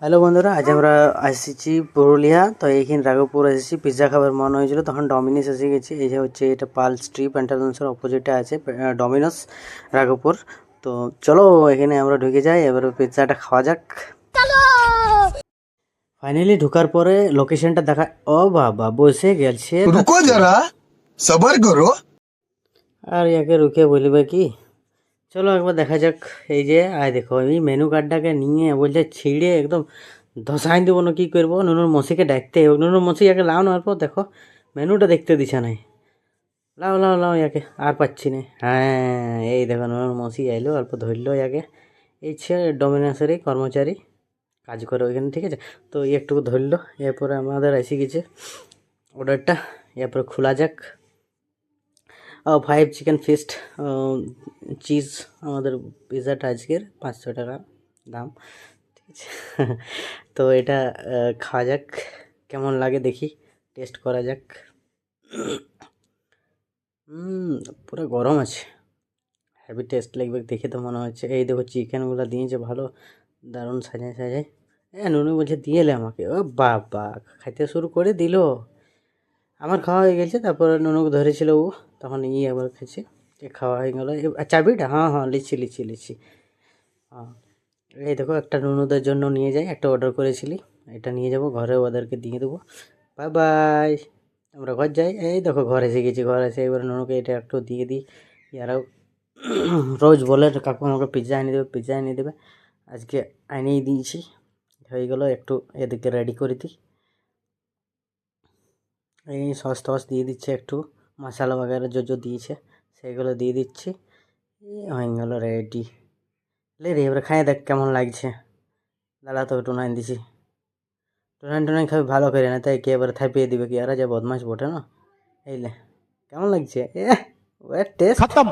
Hello বন্ধুরা, আজ আমরা আসছি পুরুলিয়া। তো এইখানে রাঘবপুর এসেছি, পিৎজা খাবার মনে হয়েছিল, তখন ডমিনোস এসে গেছি। এই যে হচ্ছে এটা পাল স্ট্রিপ প্যান্টালুন্সের অপোজিটে আছে ডমিনোস রাঘবপুর। তো চলো এখানে আমরা ঢুকে যাই, এবার পিৎজাটা খাওয়া যাক। ফাইনালি ঢোকার পরে লোকেশনটা দেখা, ও বাবা বসে গেছে। रुको जरा सबर करो। আর ইয়াকে রুকে বলবে কি, চলো একবার দেখা যাক। এই যে আয় দেখো, এই মেনু কার্ডটাকে নিয়ে বলছে ছিঁড়ে একদম ধসাই দেবো না, কী করবো, নুনুর মসিকে ডাকতে হবে। নুনুর মসি ইয়াকে লাও নেওয়ার পর দেখো মেনুটা দেখতে দিছে নাই। লাও লাও লাও ইয়াকে, আর পাচ্ছি না। হ্যাঁ এই দেখো নুনুর মসি আইলো, অল্প ধরলো ইয়াকে। এই ছে ডমিনোসেরই কর্মচারী, কাজ করে ওইখানে, ঠিক আছে। তো একটু ধরলো, এরপরে আমাদের এসে গেছে অর্ডারটা। এরপরে খোলা যাক। 5 চিকেন ফিস্ট চিজ আমাদের পিৎজাটা আজকের 500 টাকা দাম, ঠিক আছে। তো এটা খাওয়া যাক, কেমন লাগে দেখি, টেস্ট করা যাক। পুরো গরম আছে, হেভি টেস্ট লাগবে দেখে তো মনে হচ্ছে। এই দেখো চিকেনগুলো দিয়েছে ভালো, দারুণ সাজায় সাজায়। নুনু বলছে দিয়ে এলে আমাকে, ও বাবা খাইতে শুরু করে দিল। আমার খাওয়া হয়ে গেছে, তারপরে নুনুকে ধরেছিল ও, তখন একবার খেয়েছে, খাওয়া হয়ে গেলো। চাবিটা, হ্যাঁ হ্যাঁ লিচ্ছি লিচ্ছি লিচ্ছি। হ্যাঁ এই দেখো, একটা নুনুদের জন্য নিয়ে যাই, একটা অর্ডার করেছিলি, এটা নিয়ে যাব ঘরে, ওদেরকে দিয়ে দেবো। বাই বাই, আমরা ঘর যাই। এই দেখো ঘর এসে গেছি, ঘর এসে এবার নুনুকে এটা একটু দিয়ে দিই। ইয়ারাও রোজ বলে কাকু আমাকে পিৎজা এনে দেবে, পিৎজা এনে দেবে, আজকে এনেই দিয়েছি। হয়ে গেলো, একটু এদিকে রেডি করে দিই। এই সস টস দিয়ে দিচ্ছে, একটু মশলা বগেরা যো দিয়েছে সেগুলো দিয়ে দিচ্ছি। হয়ে গেলো রেডি। লে রে এবার খাই দেখ কেমন লাগছে। দাদা তো টুনাইন দিছি, টুনাইন টুনাইন খাবি ভালো করে, না তাই কে এবার থাপিয়ে দিবে কি, আর যা বদমাস বটে না। এই লে কেমন লাগছে, এ টেস্ট खत्म।